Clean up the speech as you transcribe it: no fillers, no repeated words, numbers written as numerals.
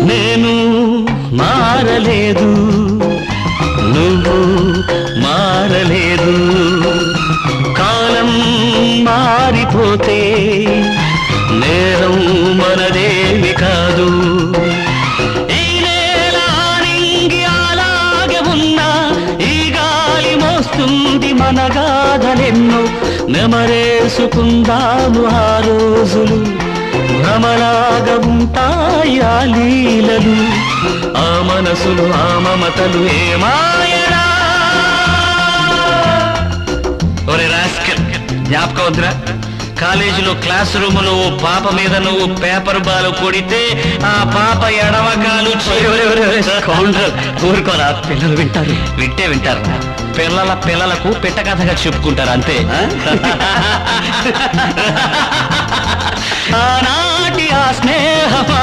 నేను మారలేదు, నువ్వు మారలేదు. కాలం మారిపోతే నేరం మనదేమి కాదు. ఈ నేల నింగి అలాగే ఉన్నా ఈ గాలి మోస్తుంది మన గాథలెన్నో. నెమరేసుకుందాము ఆ రోజులు, భ్రమలాగా ఉంటాయి ఆ లీలలు. ఆ మనసులు ఆ మమతలు ఏమాయరా. ఒరే రాస్కెల్, జ్ఞాపకం వద్దురా? కాలేజీలో క్లాస్ రూమ్ నువ్వు పాప మీద నువ్వు పేపర్ బాల్ కొడితే ఆ పాప ఎడవకాలు ఊరుకోరా, పిల్లలు వింటారు. వింటే వింటారు, పిల్లలకు పిట్ట కథగా చెప్పుకుంటారు అంతే. ఆనాటి ఆ స్నేహమా